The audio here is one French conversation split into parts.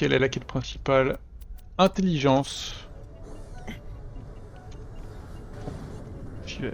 quelle est la quête principale? Intelligence. J'y vais.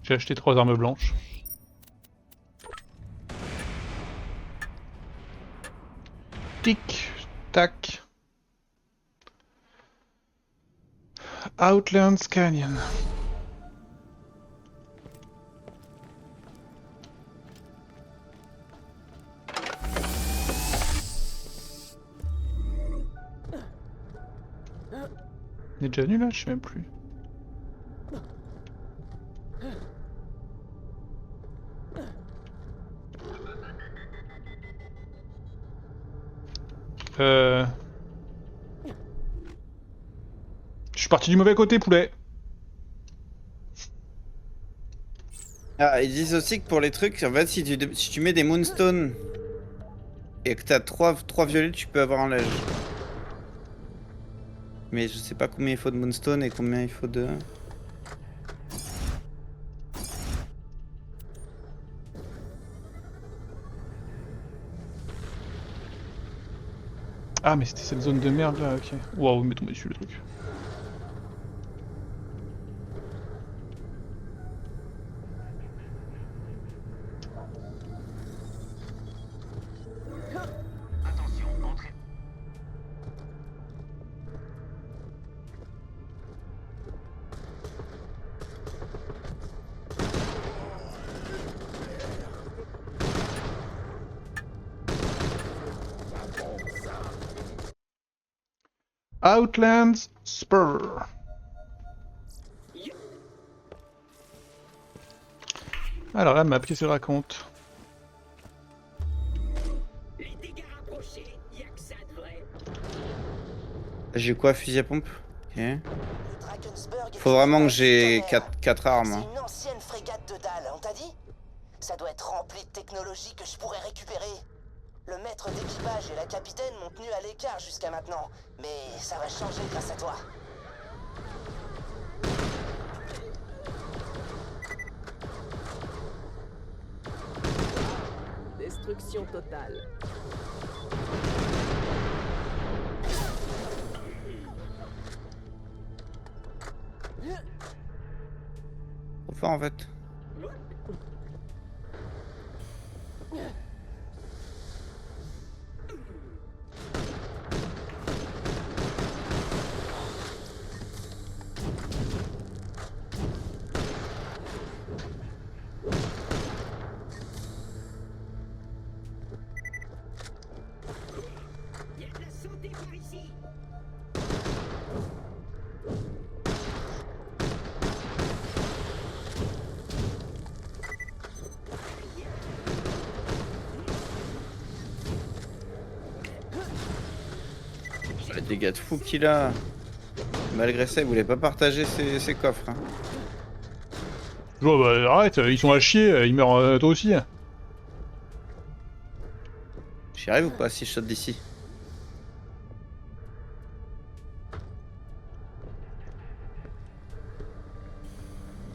J'ai acheté 3 armes blanches. Tic, tac. Outlands Canyon. On est déjà venu là? Je sais même plus. Je suis parti du mauvais côté, poulet. Ah, ils disent aussi que pour les trucs, en fait, si tu mets des moonstones et que t'as 3 violets, tu peux avoir un lège. Mais je sais pas combien il faut de moonstone et combien il faut de... Ah, mais c'était cette zone de merde là, ok. Waouh, il m'est tombé dessus le truc. Outlands Spur. Alors la map, qu'est-ce qu'elle raconte? J'ai quoi, fusil à pompe? Ok. Faut vraiment que j'ai 4 armes. C'est une ancienne frégate de dalle, on t'a dit? Ça doit être rempli de technologie que je pourrais récupérer. Le maître d'équipage et la capitaine m'ont tenu à l'écart jusqu'à maintenant, mais ça va changer grâce à toi. Destruction totale. Trop fort en fait. Les dégâts de fou qu'il a. Malgré ça, il voulait pas partager ses coffres. Hein. Oh bah arrête, ils sont à chier, ils meurent toi aussi. J'y arrive ou pas si je saute d'ici?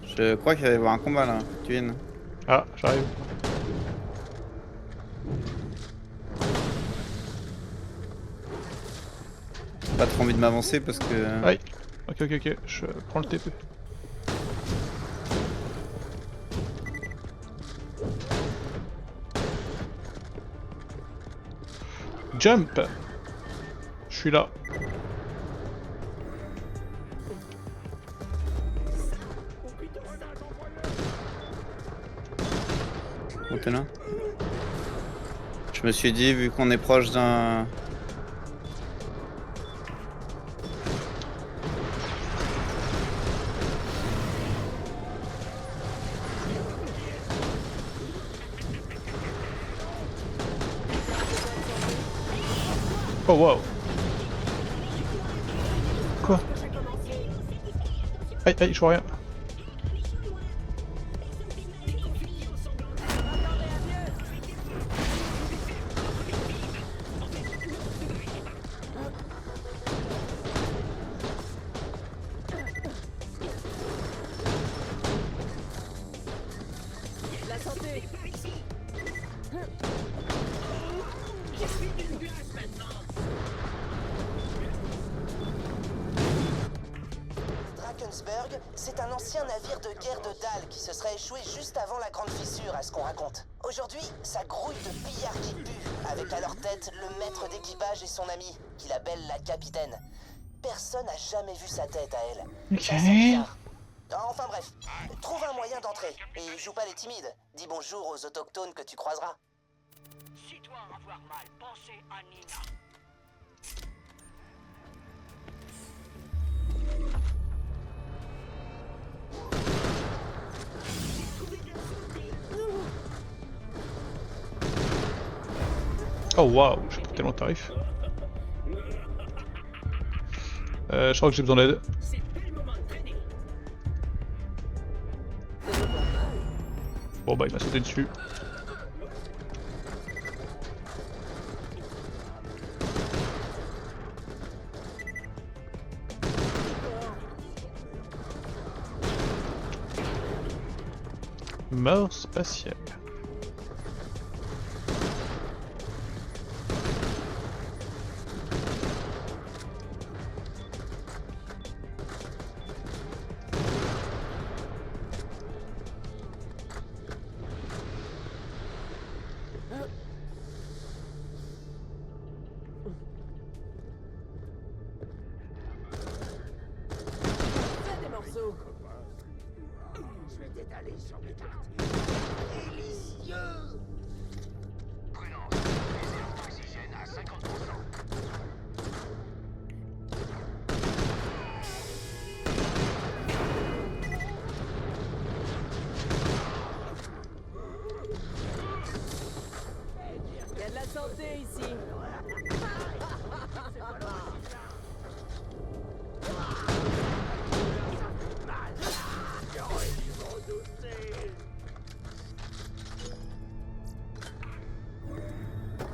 Je crois qu'il va y avoir un combat là. Tu viennes. Ah, j'arrive. Pas trop envie de m'avancer parce que... Aïe. Ok, je prends le TP. Jump. Je suis là. Oh, t'es là. Je me suis dit, vu qu'on est proche d'un... Oh waouh. Quoi? Aïe aïe, je vois rien. La santé. Drakensberg, c'est un ancien navire de guerre de Dahl qui se serait échoué juste avant la Grande Fissure, à ce qu'on raconte. Aujourd'hui, ça grouille de pillards qui puent, avec à leur tête le maître d'équipage et son ami, qui l'appelle la capitaine. Personne n'a jamais vu sa tête à elle. Ok. C'est assez bizarre. Enfin bref, trouve un moyen d'entrer, et joue pas les timides. Dis bonjour aux autochtones que tu croiseras. Si toi avoir mal pensé à Nina. Oh waouh, j'ai pris tellement de tarifs. Je crois que j'ai besoin d'aide. C'est pas le moment de traîner. Bon bah il m'a sauté dessus. Mort spatiale. Fais des morceaux. Je vais t'étaler sur mes quartiers. Délicieux. Prudence, réserve d'oxygène à 50%. Il y a de la santé ici.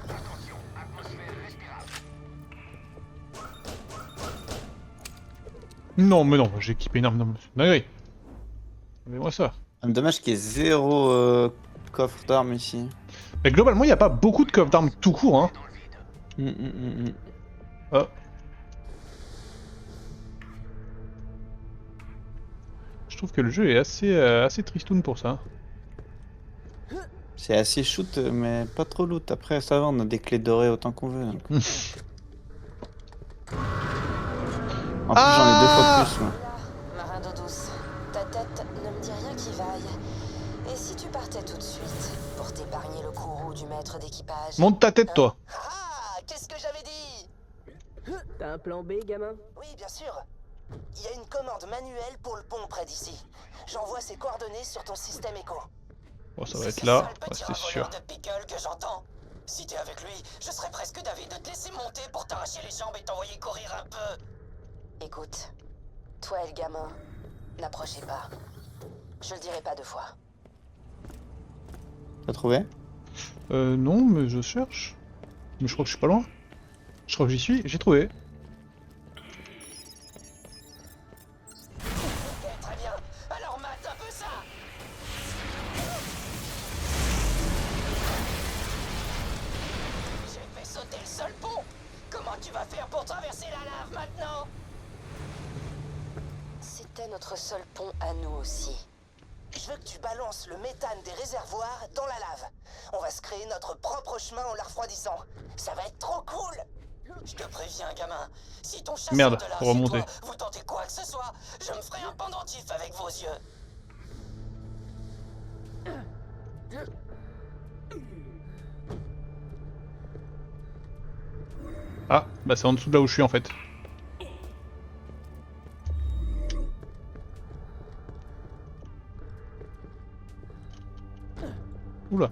Attention, atmosphère respirable. Non mais non, j'ai équipé une arme. Non, c'est une dinguerie. Mais moi ça. Dommage qu'il y ait zéro coffre d'armes ici. Mais globalement, il n'y a pas beaucoup de coffres d'armes tout court, hein. Oh. Je trouve que le jeu est assez tristoun pour ça. C'est assez shoot, mais pas trop loot. Après, ça va, on a des clés dorées autant qu'on veut. Donc. En plus, j'en ai 2 fois plus. Moi. Marin d'eau douce, ta tête ne me dit rien qui vaille. Et si tu partais tout de suite pour t'épargner le courroux du maître d'équipage? Monte ta tête, toi. Ah, qu'est-ce que j'avais dit? T'as un plan B, gamin? Oui, bien sûr. Il y a une commande manuelle pour le pont près d'ici. J'envoie ses coordonnées sur ton système écho. Bon, ça va C'est être ce là, sale ouais, petit c'est sûr. revoleur de pickle que j'entends. Si t'es avec lui, je serais presque d'avis de te laisser monter pour t'arracher les jambes et t'envoyer courir un peu. Écoute, toi et le gamin, n'approchez pas. Je le dirai pas 2 fois. T'as trouvé? Non, mais je cherche. Mais je crois que je suis pas loin. Je crois que j'y suis, j'ai trouvé. Ok, très bien. Alors mate un peu ça. J'ai fait sauter le seul pont. Comment tu vas faire pour traverser la lave maintenant? C'était notre seul pont à nous aussi. Je veux que tu balances le méthane des réservoirs dans la lave. On va se créer notre propre chemin en la refroidissant. Ça va être trop cool. Je te préviens, gamin. Si ton chasseur Merde, de l'art faut chez remonter. toi, vous tentez quoi que ce soit, je me ferai un pendentif avec vos yeux. Ah, bah c'est en dessous de là où je suis en fait. Oula.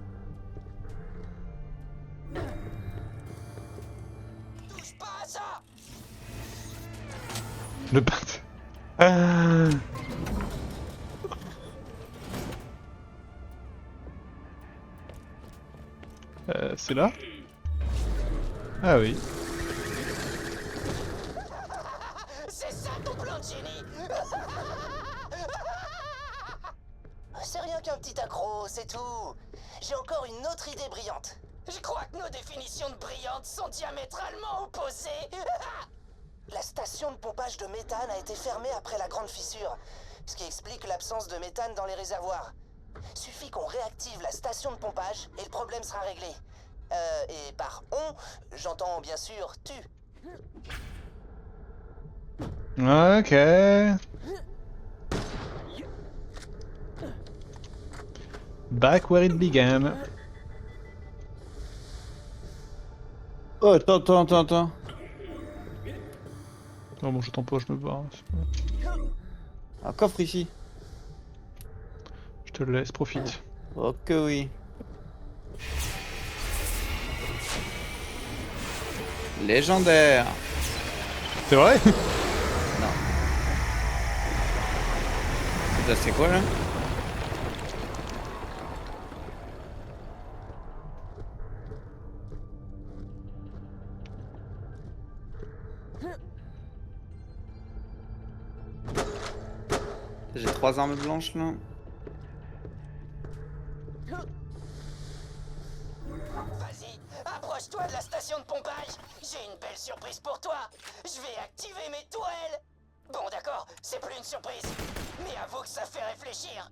Touche Le bat. Ah. C'est là? Ah oui. C'est ça ton plan de génie. C'est rien qu'un petit accro, c'est tout. J'ai encore une autre idée brillante. Je crois que nos définitions de brillante sont diamétralement opposées. La station de pompage de méthane a été fermée après la grande fissure, ce qui explique l'absence de méthane dans les réservoirs. Suffit qu'on réactive la station de pompage et le problème sera réglé. Et par on, j'entends bien sûr tu. Ok. Back where it began. Oh, attends. Non bon, j'attends pas, je me barre. Un coffre ici. Je te le laisse, profite. Oh que oui. Légendaire. C'est vrai? Ça c'est quoi là? J'ai 3 armes blanches là. Vas-y, approche-toi de la station de pompage. J'ai une belle surprise pour toi. Je vais activer mes tourelles. Bon d'accord, c'est plus une surprise. Mais avoue que ça fait réfléchir.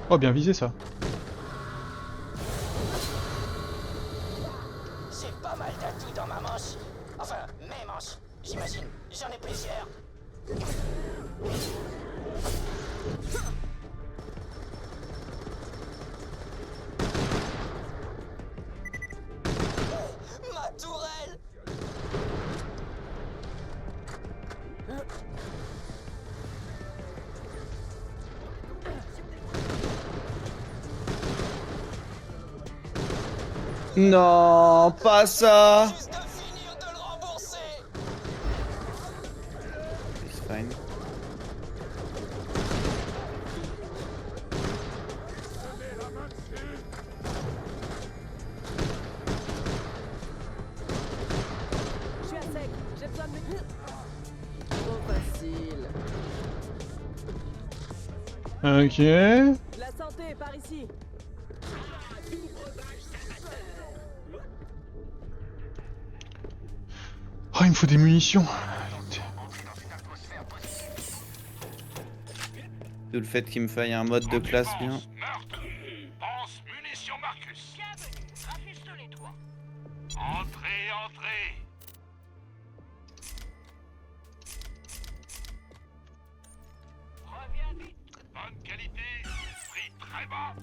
Oh, bien visé ça. J'ai pas mal d'atouts dans ma manche. Enfin, mes manches, j'imagine. J'en ai plusieurs. Ma tourelle! Non, pas ça. Juste de finir de le rembourser! It's fine. Je suis à sec. J'ai besoin de mes... Trop facile. Ok. La santé, par ici. Oh, il me faut des munitions. D'où le fait qu'il me faille un mode de classe bien. Meurtre. Pense munitions Marcus. Bienvenue. Rafistole toi. Entrez. Reviens vite. Bonne qualité, prix très bas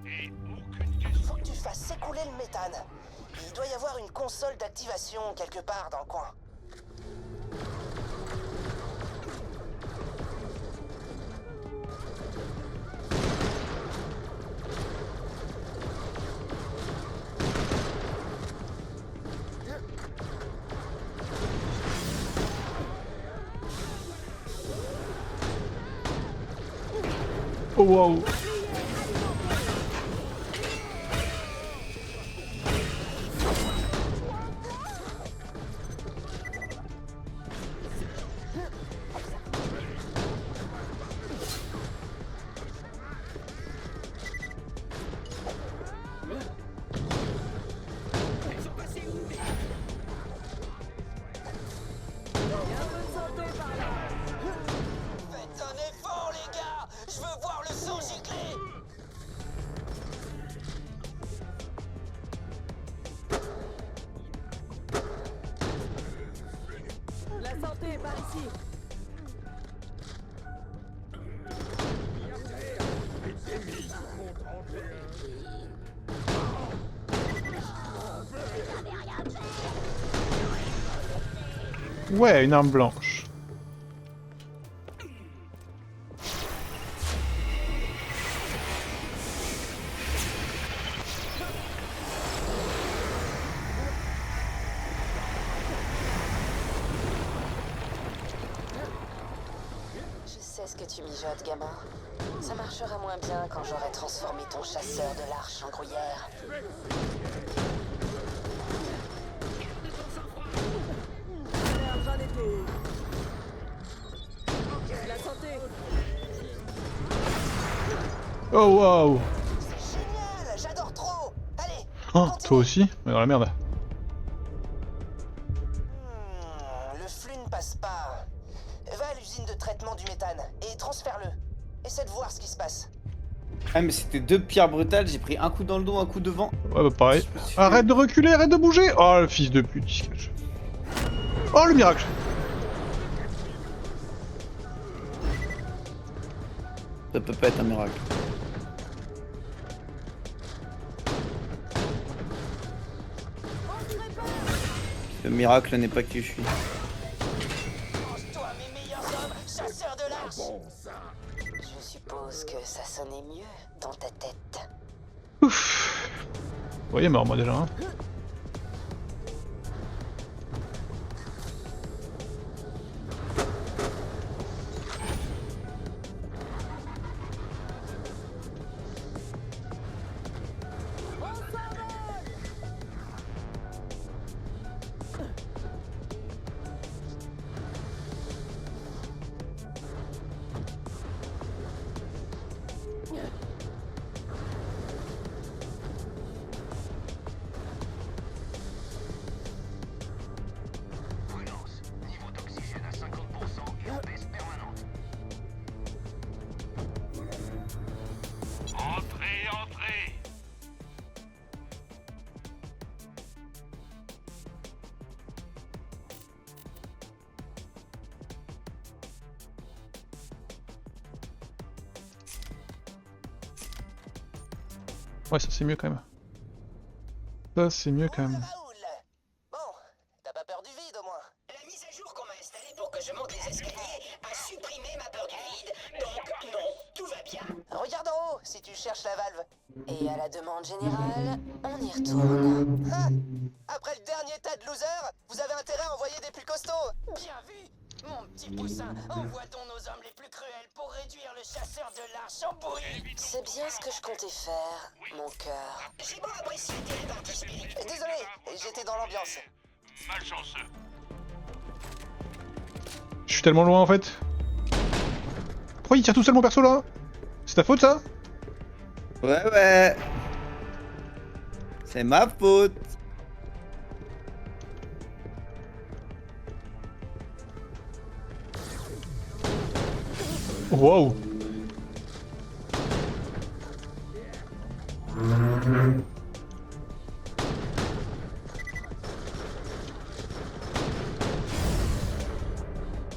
et aucune question. Faut que tu fasses s'écouler le méthane. Il doit y avoir une console d'activation quelque part dans le coin. Oh wow. Il y a un peu de santé par là. santé, par ici. Ouais, une arme blanche. Je sais ce que tu mijotes, gamin. Ça marchera moins bien quand j'aurai transformé ton chasseur de l'arche en gruyère. Merde, j'en étais. La santé. Oh waouh. C'est génial, j'adore trop. Allez, Oh, continue. toi aussi? Mais dans la merde. Le flux ne passe pas. Va à l'usine de traitement du méthane et transfère-le. Essaie de voir ce qui se passe. Ah mais c'était deux pierres brutales, j'ai pris un coup dans le dos, un coup devant. Ouais, bah pareil. Je me suis Arrête de reculer, arrête de bouger. Oh, le fils de pute, il se cache. Oh, le miracle. Ça peut pas être un miracle. Le miracle n'est pas qui je suis. Toi, mes meilleurs hommes, chasseurs de l'arche. Je suppose que ça sonnait mieux dans ta tête. Ouf. Vous voyez, mort moi déjà. Hein. Prudence. Niveau d'oxygène à 50% et en baisse permanente. Entrez, entrez. Ouais, ça c'est mieux quand même. Ça c'est mieux quand même. Raoul. Bon, t'as pas peur du vide au moins. La mise à jour qu'on m'a installée pour que je monte les escaliers a supprimé ma peur du vide, donc non, tout va bien. Regarde en haut si tu cherches la valve. Et à la demande générale, on y retourne. Hein? Après le dernier tas de losers, vous avez intérêt à envoyer des plus costauds. Bien vu, mon petit poussin, envoie donc nos hommes les plus cruels pour réduire le chasseur de l'arche en bouillie. C'est bien ce que je comptais faire, mon cœur. J'ai beau apprécier tes réparties spirituelles. Désolé, j'étais dans l'ambiance. Malchanceux. Je suis tellement loin en fait. Pourquoi il tire tout seul mon perso là? C'est ta faute ça? Ouais ouais. C'est ma faute. Waouh.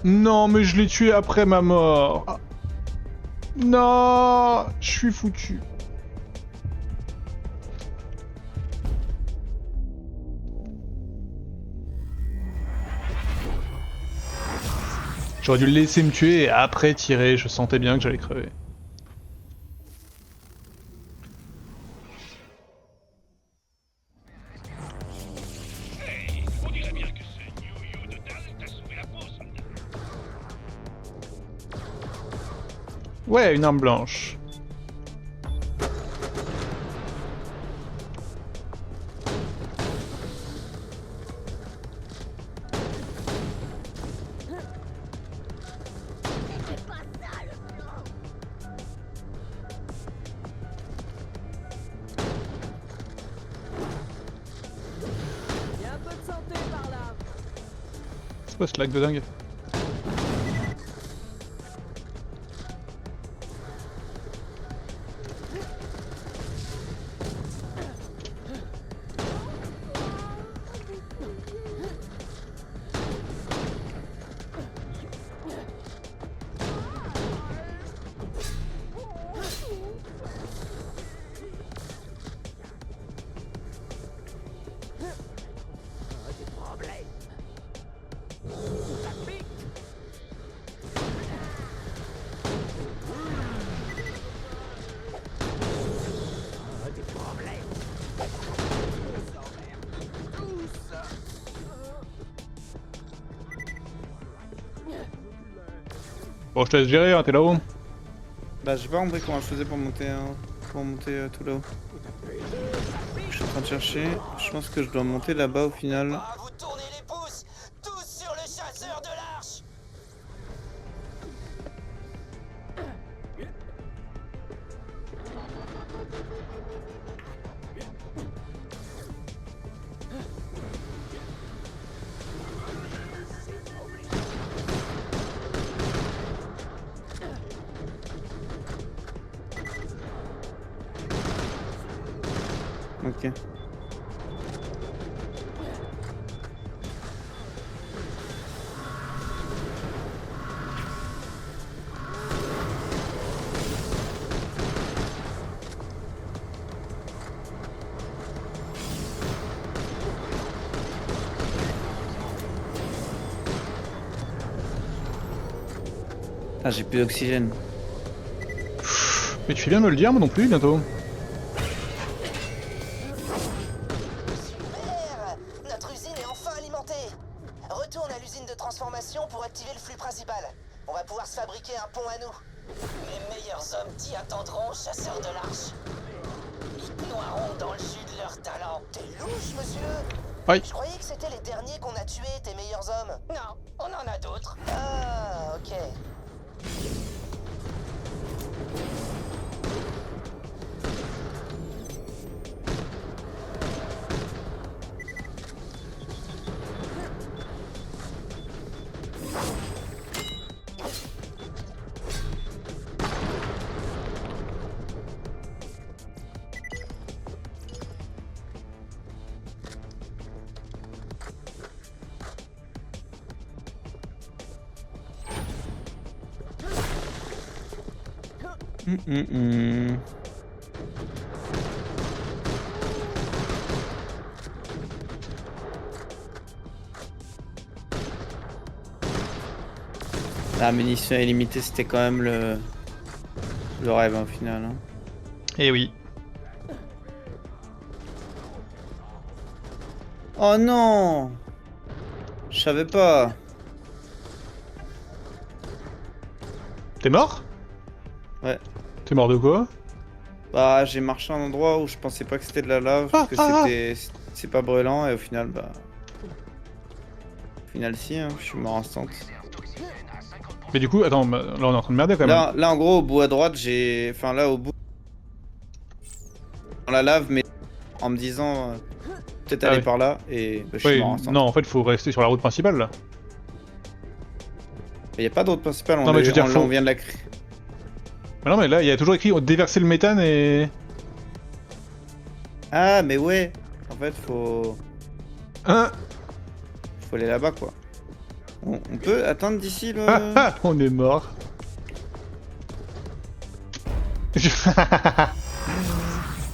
Non mais je l'ai tué après ma mort. Ah. Non, je suis foutu. J'aurais dû le laisser me tuer et après tirer, je sentais bien que j'allais crever. Hey, on dirait bien que ce New de Dal t'a sauvé la peau, soldat. Ouais, une arme blanche. Y a un peu de santé par là. C'est pas ce lag de dingue. Bon, je te laisse gérer, hein, t'es là-haut. Bah j'ai pas compris comment je faisais pour monter, tout là-haut. Je suis en train de chercher. Je pense que je dois monter là-bas au final. Ah, vous tournez les pouces, tous sur le chasseur de l'arche. Ok. Ah, j'ai plus d'oxygène. Mais tu fais bien de me le dire, moi non plus, bientôt. Super. Notre usine est enfin alimentée. Retourne à l'usine de transformation pour activer le flux principal. On va pouvoir se fabriquer un pont à nous. Mes meilleurs hommes t'y attendront, chasseur de l'arche. Ils te noieront dans le jus de leur talent. T'es louche, monsieur. Oui. Je croyais que c'était les derniers qu'on a tués, tes meilleurs hommes. Non, on en a d'autres. Ah, ok. La munition illimitée, c'était quand même le rêve au final. Hein. Eh oui. Oh non! Je savais pas. T'es mort? Ouais. T'es mort de quoi? Bah, j'ai marché à un endroit où je pensais pas que c'était de la lave, que c'est pas brûlant, et au final, bah. Au final, si, hein, je suis mort instant. Mais du coup, attends, là on est en train de merder quand même. Là, en gros, au bout à droite, j'ai. Enfin, là, au bout. Dans la lave, mais en me disant. Peut-être aller par là, et bah, je suis Oui, mort instant. non, en fait, faut rester sur la route principale là. Il y a pas d'autre principal, Non, mais je veux dire, on vient de la créer. Mais non, mais là, il y a toujours écrit déverser le méthane et. Ah, mais ouais! En fait, faut. Hein? Faut aller là-bas, quoi. On peut atteindre d'ici le. Ah, ah, on est mort.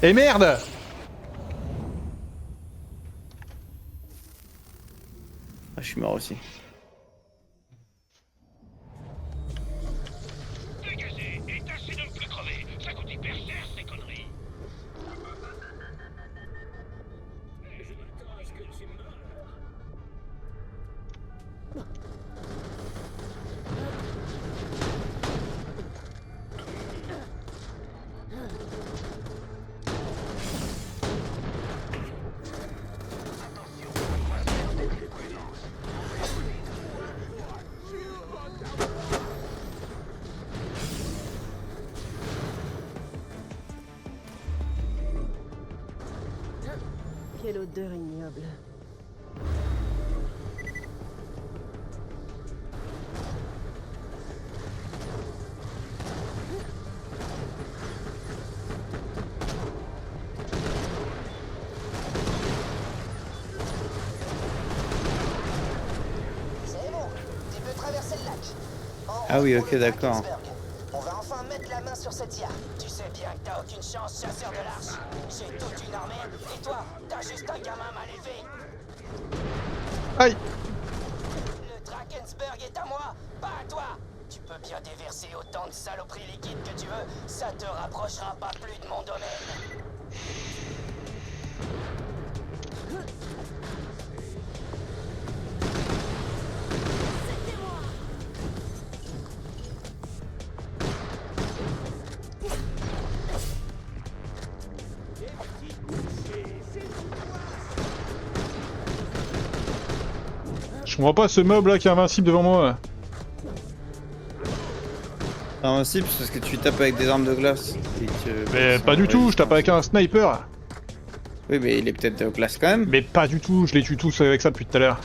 Et merde! Ah, je suis mort aussi. Dégagez et tâchez de ne plus crever. Ça coûte hyper cher ces conneries. Quelle odeur ignoble. C'est bon, tu peux traverser le lac. Ah oui, ok, d'accord. On va enfin mettre la main sur cette IA. Tu sais bien que t'as aucune chance, chasseur de l'arche. J'ai toute une armée, et toi, t'as juste un gamin mal élevé. Aïe! Le Drakensberg est à moi, pas à toi. Tu peux bien déverser autant de saloperies liquides que tu veux, ça te rapprochera pas plus de mon domaine. Je comprends pas ce mob là qui est invincible devant moi. Invincible, c'est parce que tu tapes avec des armes de glace. Et que, Mais pas du tout, je tape avec un sniper. Oui, mais il est peut-être de glace quand même. Mais pas du tout, je les tue tous avec ça depuis tout à l'heure.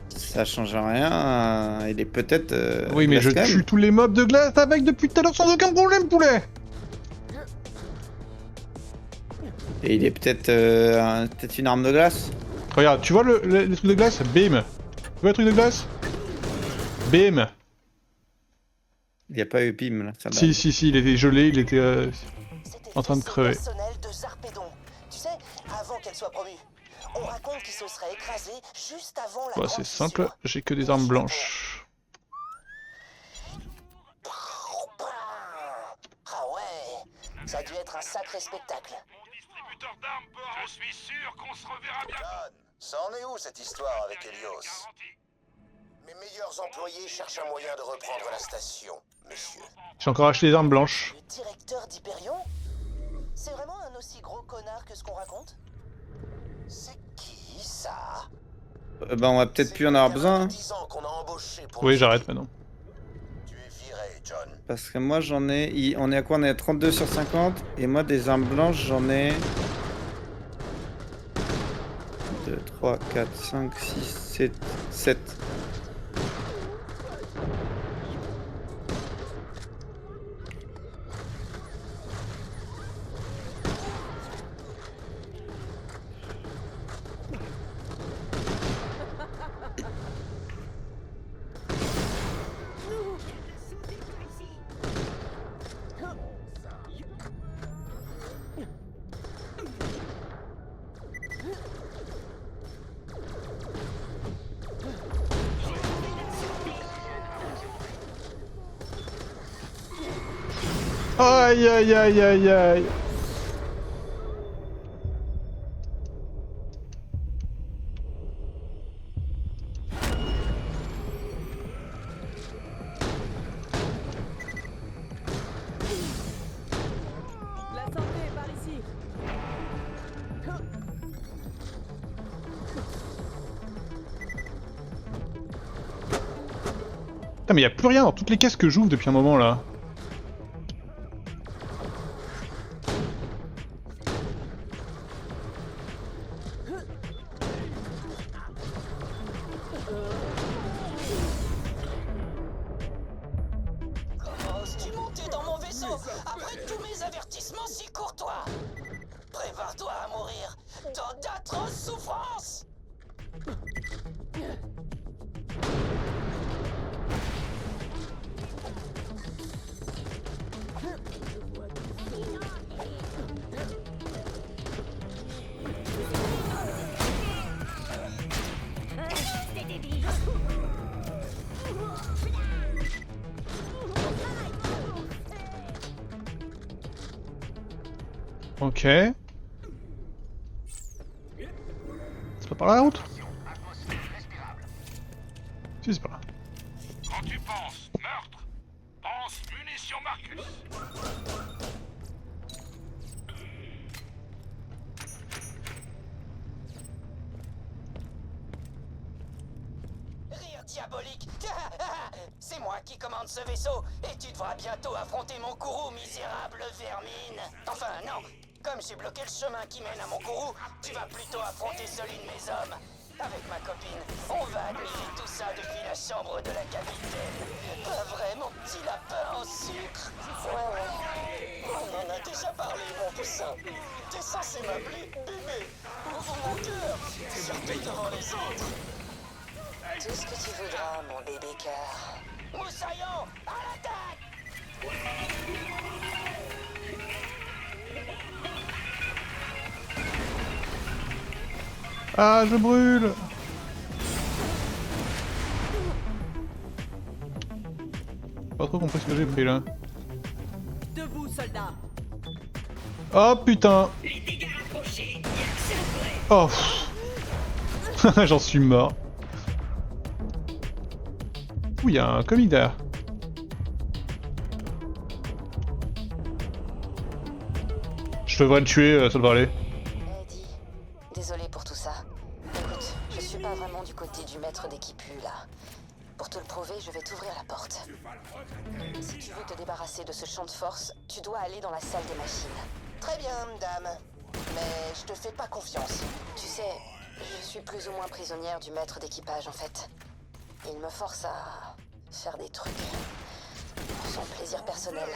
Ça change rien, il est peut-être. Oui, mais glace je quand même. tue tous les mobs de glace avec depuis tout à l'heure sans aucun problème, poulet. Et il est peut-être peut-être une arme de glace. Regarde, tu vois les trucs de glace? Bim. Tu vois le truc de glace? Bim. Il n'y a pas eu Pim là. Ça va. Si, il était gelé, il était C'était en train de le vaisseau crever. personnel de Zarpédon. Tu sais, avant qu'elle soit promue. On raconte qu'il se serait écrasé juste avant la Bah, grande c'est simple, fissure. j'ai que des armes blanches. Ah ouais, ça a dû être un sacré spectacle. Mon distributeur d'armes peut... Je suis sûr qu'on se reverra bien. John, ça en est où cette histoire avec Helios? Garanti. Mes meilleurs employés cherchent un moyen de reprendre la station, monsieur. J'ai encore acheté des armes blanches. Le directeur d'Hyperion? C'est vraiment un aussi gros connard que ce qu'on raconte? C'est qui ça? Bah, on va peut-être plus en avoir besoin. Hein. 10 ans qu'on a embauché pour Oui, nous j'arrête aider. maintenant. Tu es viré, John. Parce que moi j'en ai. On est à quoi? On est à 32 sur 50. Et moi des armes blanches j'en ai. 2, 3, 4, 5, 6, 7, 7. Aïe aïe aïe aïe aïe. La santé, par ici. Putain, mais y a plus rien dans toutes les caisses que j'ouvre depuis un moment là. Comment oses-tu monter dans mon vaisseau après tous mes avertissements si courtois? Prépare-toi à mourir dans d'atroces souffrances. Ok. C'est pas par la route? Si, c'est par là. Quand tu penses meurtre, pense munitions Marcus. Rire diabolique. C'est moi qui commande ce vaisseau et tu devras bientôt affronter mon gourou, misérable vermine. Enfin, non. Comme j'ai bloqué le chemin qui mène à mon gourou, tu vas plutôt affronter celui de mes hommes. Avec ma copine, on va admirer tout ça depuis la chambre de la capitaine. Pas vrai, mon petit lapin en sucre? Ouais. On en a déjà parlé, mon poussin. T'es censé m'appeler bébé. Ouvre mon cœur, surtout devant les autres. Tout ce que tu voudras, mon bébé cœur. Moussaillon, à l'attaque! Ah, je brûle! Pas trop compris ce que j'ai pris là. Debout, soldat. Oh putain! Oh! pff. J'en suis mort. Ouh, il y a un comic derrière. Je devrais le tuer, ça devrait aller. Eddie, désolé pour tout ça. Écoute, je suis pas vraiment du côté du maître d'équipu, là. Pour te le prouver, je vais t'ouvrir la porte. Si tu veux te débarrasser de ce champ de force, tu dois aller dans la salle des machines. Très bien, dame. Mais je te fais pas confiance. Tu sais, je suis plus ou moins prisonnière du maître d'équipage, en fait. Il me force à faire des trucs pour son plaisir personnel.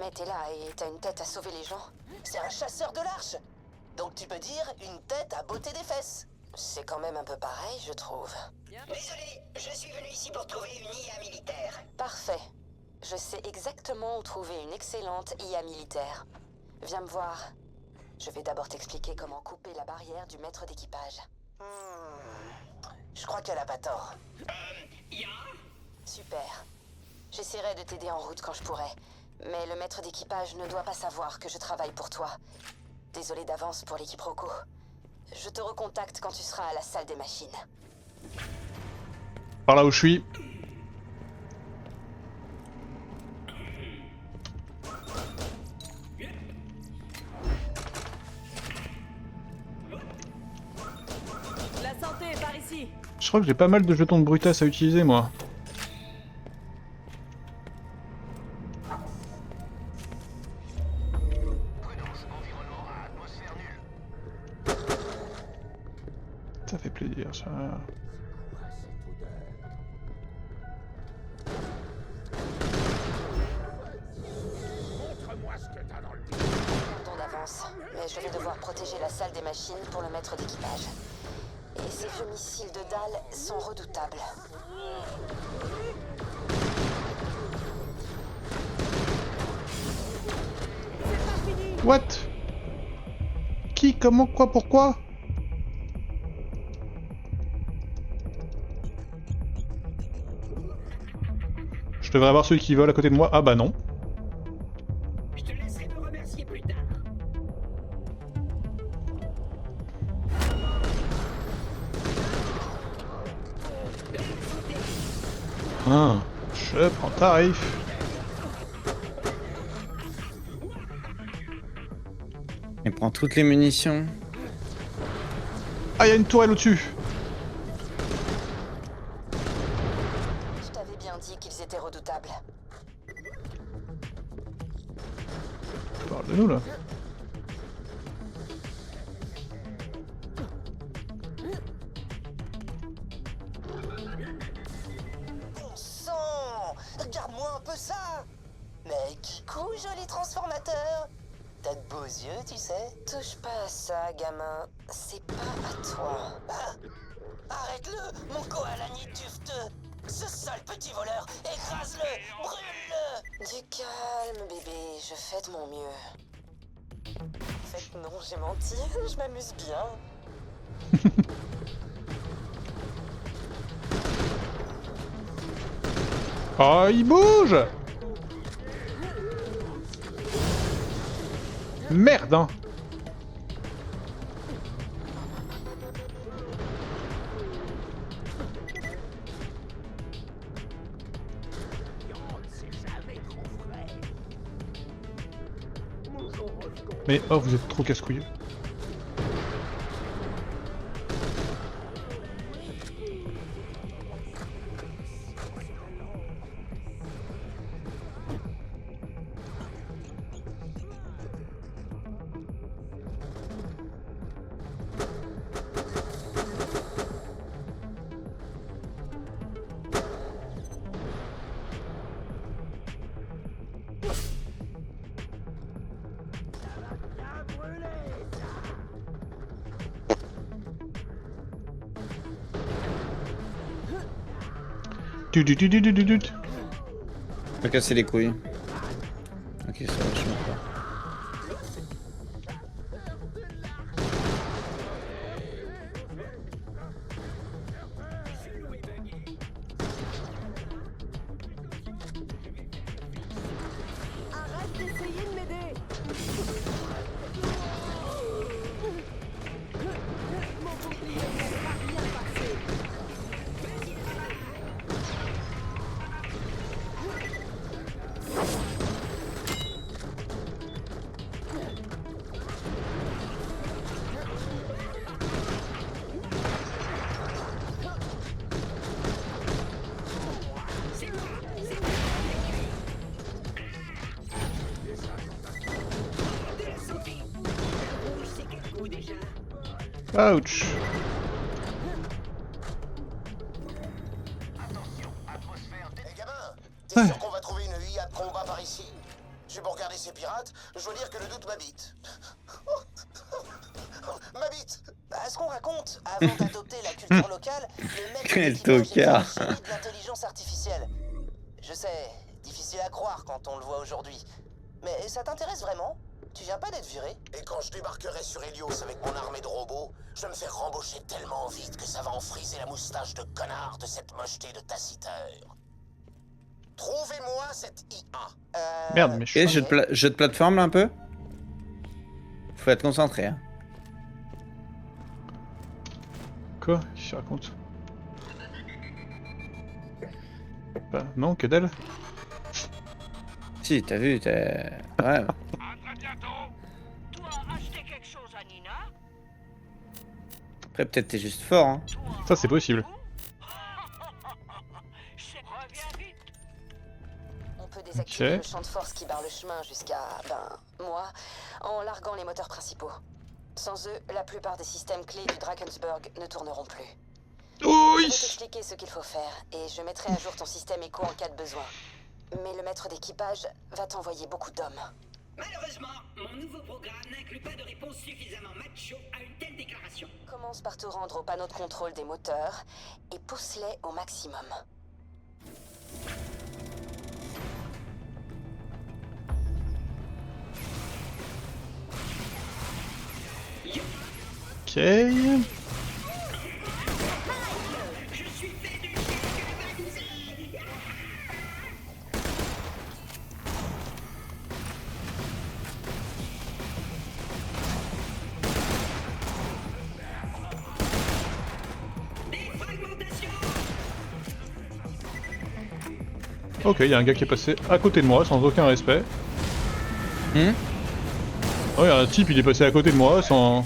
Mais t'es là et t'as une tête à sauver les gens. C'est un chasseur de l'arche. Donc tu peux dire une tête à botter des fesses. C'est quand même un peu pareil, je trouve. Désolé, je suis venu ici pour trouver une IA militaire. Parfait. Je sais exactement où trouver une excellente IA militaire. Viens me voir. Je vais d'abord t'expliquer comment couper la barrière du maître d'équipage. Je crois qu'elle a pas tort. IA? Super. J'essaierai de t'aider en route quand je pourrai. Mais le maître d'équipage ne doit pas savoir que je travaille pour toi. Désolé d'avance pour l'équipe Rocco. Je te recontacte quand tu seras à la salle des machines. Par là où je suis. La santé, par ici. Je crois que j'ai pas mal de jetons de brutasse à utiliser, moi. Ça fait plaisir, ça. Pardon d'avance, mais je vais devoir protéger la salle des machines pour le maître d'équipage. Et ces vieux missiles de dalle sont redoutables. What? Qui? Comment? Quoi? Pourquoi? Je devrais avoir celui qui vole à côté de moi. Ah bah non. Je te laisserai me remercier plus tard. Ah, je prends tarif. Il prend toutes les munitions. Ah, il y a une tourelle au-dessus. Je t'avais bien dit qu'ils étaient redoutables. Parle de nous là. Bon sang! Regarde-moi un peu ça! Mais Kikou, joli transformateur! T'as de beaux yeux, tu sais. Touche pas à ça, gamin. C'est pas à toi. Ah, arrête-le, mon koalani tufteux! Ce sale petit voleur! Écrase-le! Brûle-le! Du calme, bébé. Je fais de mon mieux. En fait, non, j'ai menti. Je m'amuse bien. Oh, il bouge! Merde, hein! Mais oh, vous êtes trop casse-couilleux. Je vais casser les couilles. Ok, ça va, je m'en pas. Arrête d'essayer de m'aider. Mon bouclier ne va rien passer. Ouch. Hé gamin, t'es sûr qu'on va trouver une IA de combat par ici? J'ai beau regarder ces pirates, je dois dire que le doute m'habite. M'habite. À ce qu'on raconte, avant d'adopter la culture locale, le maître Quel d'équipage était tocard. un génie de l'intelligence artificielle. Je sais, difficile à croire quand on le voit aujourd'hui. Mais ça t'intéresse vraiment? Tu viens pas d'être viré? Et quand je débarquerai sur Helios avec mon armée de robots, je vais me faire rembaucher tellement vite que ça va en friser la moustache de connard de cette mocheté de taciteur. Trouvez-moi cette IA. Merde, mais je Ok, suis... jeu de plateforme là un peu. Faut être concentré. Hein. Quoi? Qu'est-ce qu'il raconte? Bah, non, que dalle. Si, t'as vu, t'as... Ouais. À très bientôt. Toi, acheter quelque chose à Nina? Après, peut-être t'es juste fort. Hein. Ça, c'est possible. Reviens vite. On peut désactiver Ok. le champ de force qui barre le chemin jusqu'à, moi, en larguant les moteurs principaux. Sans eux, la plupart des systèmes clés du Drakensberg ne tourneront plus. Je vais t'expliquer ce qu'il faut faire, et je mettrai à jour ton système écho en cas de besoin. Mais le maître d'équipage va t'envoyer beaucoup d'hommes. Malheureusement, mon nouveau programme n'inclut pas de réponse suffisamment macho à une telle déclaration. Commence par te rendre au panneau de contrôle des moteurs, et pousse-les au maximum. Ok. Ok, il y a un gars qui est passé à côté de moi sans aucun respect. Oh, il y a un type, il est passé à côté de moi sans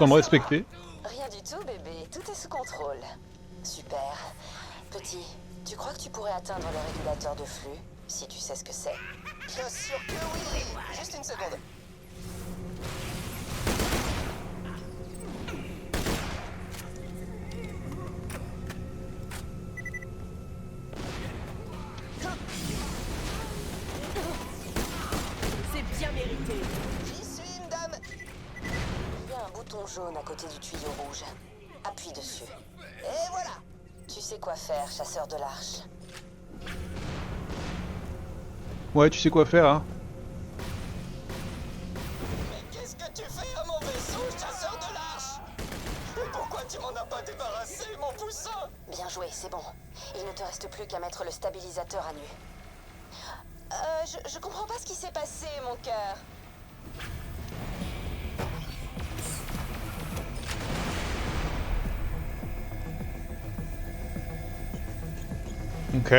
me respecter. Rien du tout, bébé. Tout est sous contrôle. Super. Petit, tu crois que tu pourrais atteindre le régulateur de flux, si tu sais ce que c'est? Bien sûr que oui. Juste une seconde. C'est bien mérité. J'y suis, une dame. Il y a un bouton jaune à côté du tuyau rouge. Appuie dessus. Et voilà. Tu sais quoi faire, chasseur de l'arche. Ouais, tu sais quoi faire, hein. Mais qu'est-ce que tu fais à mon vaisseau, chasseur de l'arche? Et pourquoi tu m'en as pas débarrassé, mon poussin? Bien joué, c'est bon. Il ne te reste plus qu'à mettre le stabilisateur à nu. Je comprends pas ce qui s'est passé, mon cœur. Ok.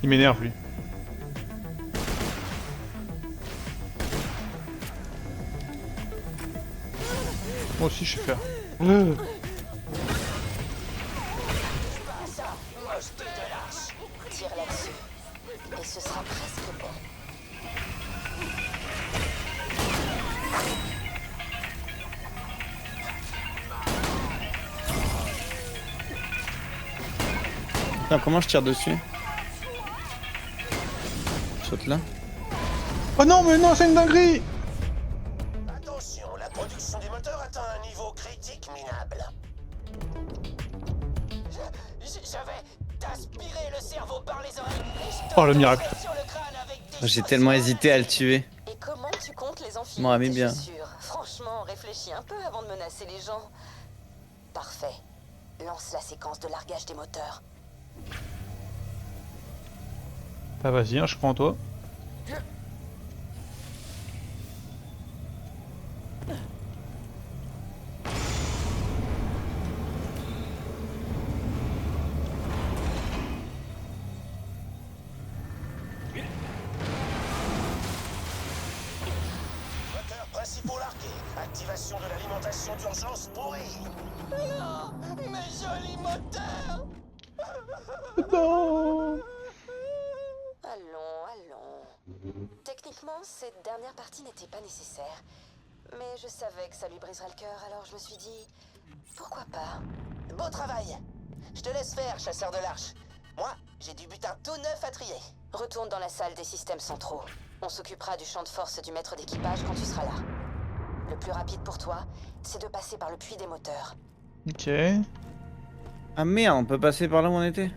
Il m'énerve lui. Moi aussi je sais faire. Tire là-dessus. Et ce sera presque bon. Putain, comment je tire dessus? Saute là. Oh non mais non, c'est une dinguerie. Attention, la production du moteur atteint un niveau critique minable. J'avais aspiré le cerveau par les oreilles. et je te Oh, le miracle. fonçais sur le crâne avec des J'ai chaussures tellement hésité à le tuer. Et comment tu comptes les enfiler, Moi, mais tes bien. chaussures? Franchement, réfléchis un peu avant de menacer les gens. Parfait. Lance la séquence de largage des moteurs. Bah vas-y, hein, je prends toi. parti pour l'arquer. Activation de l'alimentation d'urgence pourrie. Non, mes jolis moteurs. Non. Allons. Techniquement, cette dernière partie n'était pas nécessaire. Mais je savais que ça lui briserait le cœur, alors je me suis dit... Pourquoi pas? Beau travail. Je te laisse faire, chasseur de l'arche. Moi, j'ai du butin tout neuf à trier. Retourne dans la salle des systèmes centraux. On s'occupera du champ de force du maître d'équipage quand tu seras là. Le plus rapide pour toi, c'est de passer par le puits des moteurs. Ok. Ah merde, on peut passer par là où on était?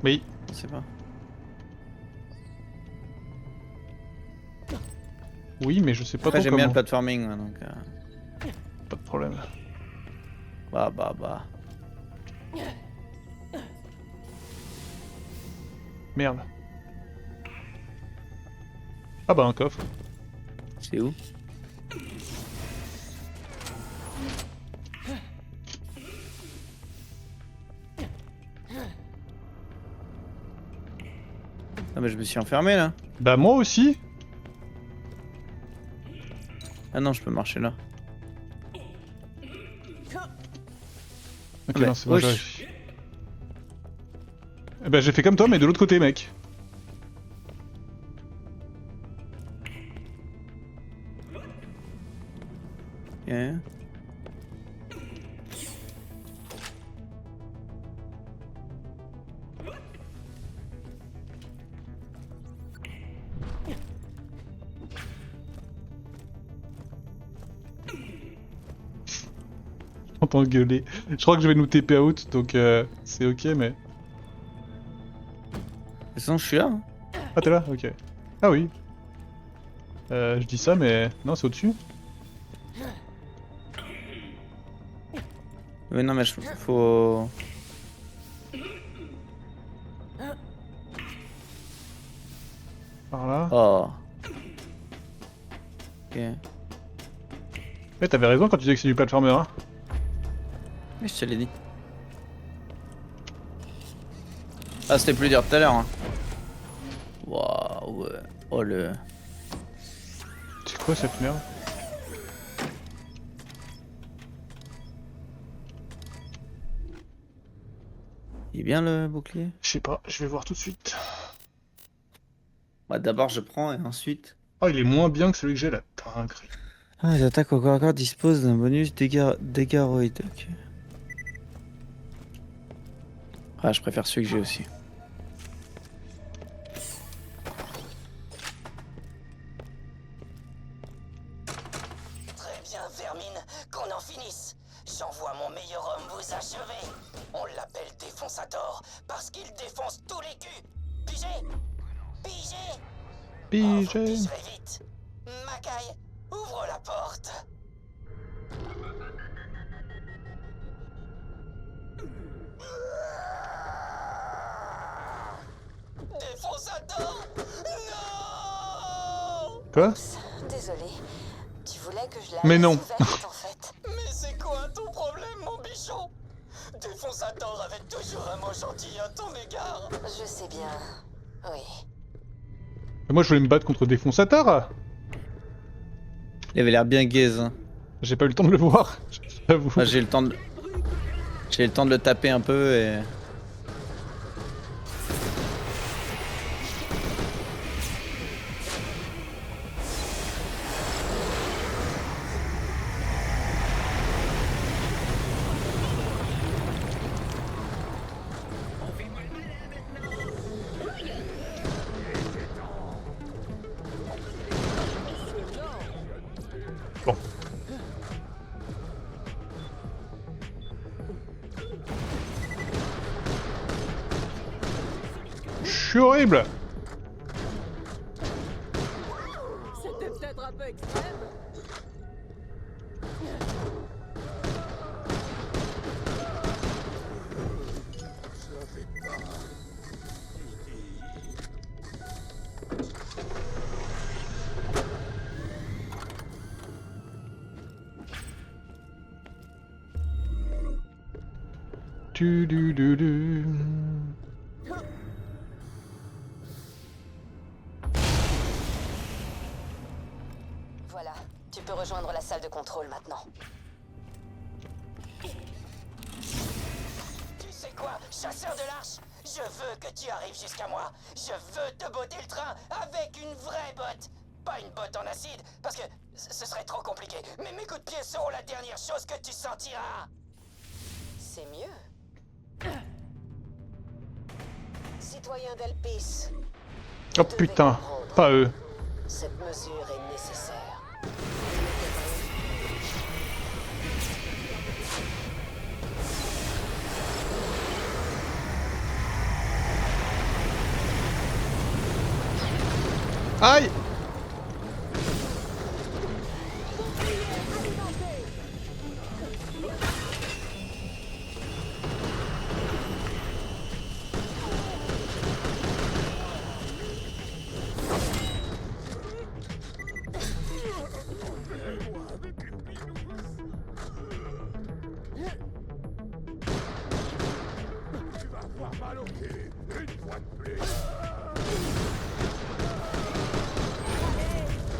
Oui. Je sais pas. Oui, mais je sais pas Après trop j'aime bien comment. le platforming, moi, donc... Pas de problème. Bah. Merde. Ah bah un coffre. C'est où? Ah mais je me suis enfermé là. Bah moi aussi. Ah non, je peux marcher là. Ok, bah, non, c'est bon, wesh. j'arrive. Eh ben j'ai fait comme toi, mais de l'autre côté, mec. Ok. J'entends gueuler. Je crois que je vais nous TP out, donc c'est ok, mais... De toute façon, je suis là. Hein. Ah t'es là? Ok. Ah oui. Je dis ça, mais... Non, c'est au-dessus. Mais non, mais faut... Par là. Oh. Ok. Ouais, t'avais raison quand tu disais que c'est du platformer, hein. Mais je te l'ai dit. Ah, c'était plus dur tout à l'heure. Hein. Waouh, ouais. Oh le... C'est quoi cette merde? Il est bien le bouclier? Je sais pas, je vais voir tout de suite. Bah d'abord je prends et ensuite... Oh, il est moins bien que celui que j'ai là. Dinguerie. Ah, les attaques au corps à corps disposent d'un bonus d'égaroïde. Ok. Ah, je préfère celui que j'ai aussi. Très bien, Vermine, qu'on en finisse. J'envoie mon meilleur homme vous achever. On l'appelle Défonçator parce qu'il défonce tous les culs. Pigé? Pigé? Oh, vous Pigé. pigerez vite. Macaille, ouvre la porte. Défonçator? Non! Quoi? Désolé. Tu voulais que je la Mais laisse non. ouverte, en fait. Mais c'est quoi ton problème, mon bichon? Défonçator avait toujours un mot gentil à ton égard. Je sais bien. Oui. Moi je voulais me battre contre Défonçator. Il avait l'air bien gaze. Hein. J'ai pas eu le temps de le voir, j'avoue. Moi j'ai eu le temps de... J'ai eu le temps de le taper un peu et... Bon. Je suis horrible. C'était peut-être un peu extrême. Du du du du. Voilà, tu peux rejoindre la salle de contrôle maintenant. Tu sais quoi, chasseur de l'arche? Je veux que tu arrives jusqu'à moi. Je veux te botter le train avec une vraie botte. Pas une botte en acide, parce que ce serait trop compliqué. Mais mes coups de pied seront la dernière chose que tu sentiras. C'est mieux. Citoyen d'Elpis, Oh putain, pas eux. cette mesure est nécessaire. Aïe!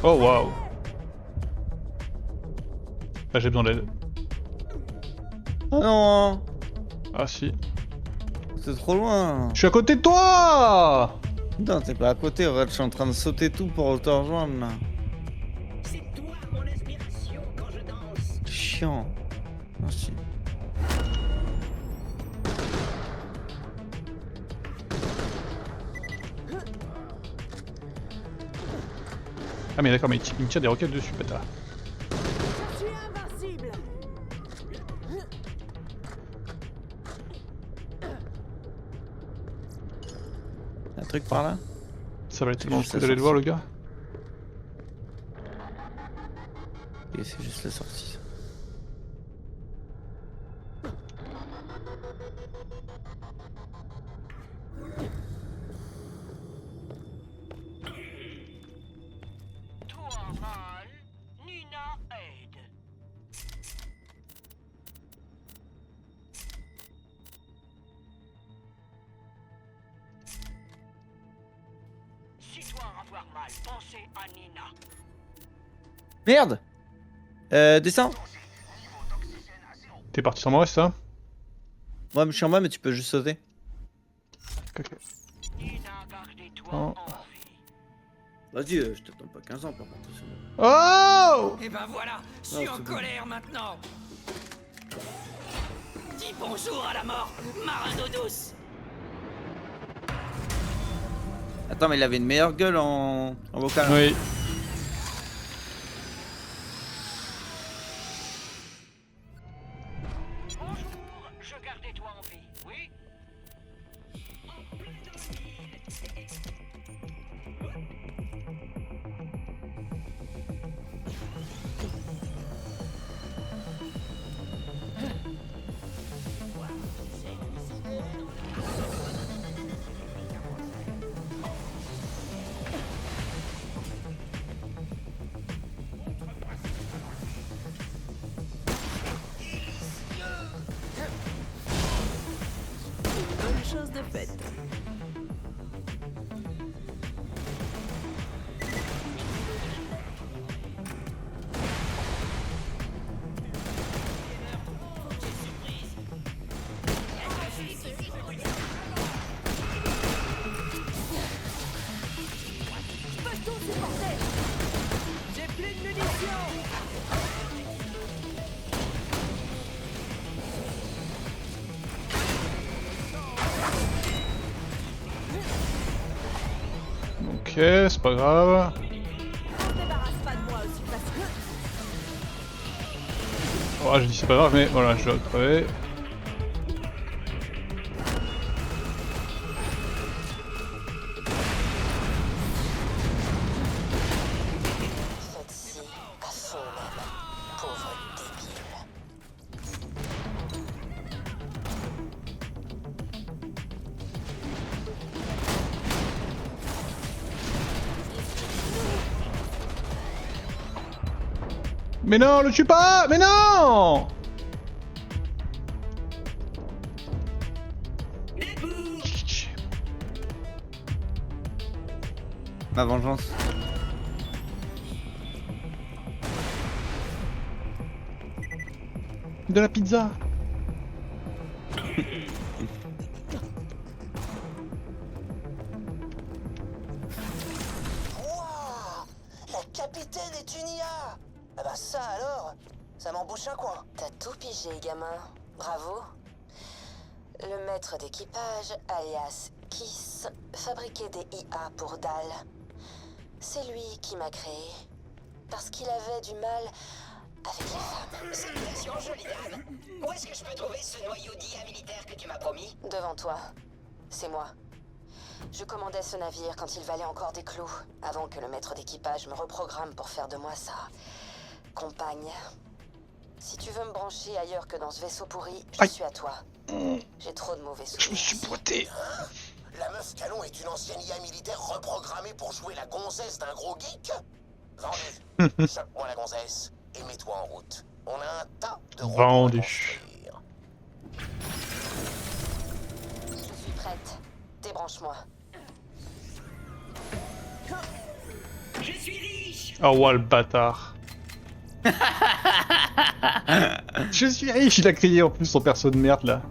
Oh waouh! Là j'ai besoin d'aide. Ah non, Ah si. c'est trop loin. Je suis à côté de toi! Putain, t'es pas à côté, regarde, je suis en train de sauter tout pour te rejoindre là. C'est toi mon inspiration quand je danse. Chiant. Merci. Ah mais d'accord, mais il me tire des roquettes dessus, pétard. Je suis invincible. Un truc par là? Ça va être tellement juste le la d'aller le voir le gars. Et c'est juste la sortie. Ça. Toi mal, Nina aide. Si toi avoir mal, pensez à Nina. Merde! Descends! T'es parti sans moi, c'est ça? Ouais, mais je suis en bas, mais tu peux juste sauter. Ok. Nina, gardez-toi Oh. en vie. Vas-y, je t'attends pas 15 ans par contre. c'est bon. Oh! Et ben voilà, je Non, suis en c'est bon. colère maintenant. Dis bonjour à la mort, marin d'eau douce. Attends, mais il avait une meilleure gueule en vocal. Oui. Bonjour, je gardais toi en vie, oui? Bonne chose de faite. Peut-on supporter? J'ai plus de munitions. Ok, c'est pas grave. On se débarrasse pas de moi aussi facile. Oh, j'ai dit c'est pas grave, mais voilà, je dois crever. Faites-ci à fond même, pauvre débile. Mais non, le tue pas! Mais non! Ma vengeance. De la pizza. Wouah! La capitaine est une IA! Ah bah ça alors, ça m'embouche un coin. T'as tout pigé, gamin. Bravo. Le maître d'équipage, alias Kiss, fabriquait des IA pour Dal. C'est lui qui m'a créé. Parce qu'il avait du mal avec les femmes. Salutations, jolie dame. Où est-ce que je peux trouver ce noyau d'IA militaire que tu m'as promis? Devant toi. C'est moi. Je commandais ce navire quand il valait encore des clous, avant que le maître d'équipage me reprogramme pour faire de moi sa compagne. Si tu veux me brancher ailleurs que dans ce vaisseau pourri, je Aïe. suis à toi. J'ai trop de mauvais Je souvenirs. me suis pointé. La meuf canon est une ancienne IA militaire reprogrammée pour jouer la gonzesse d'un gros geek? Vendu. Chope-moi la gonzesse et mets-toi en route. On a un tas de robots à Vendu. construire. Je suis prête. Débranche-moi. Je suis riche. Oh ouais, le bâtard. Je suis riche, il a crié en plus son perso de merde là.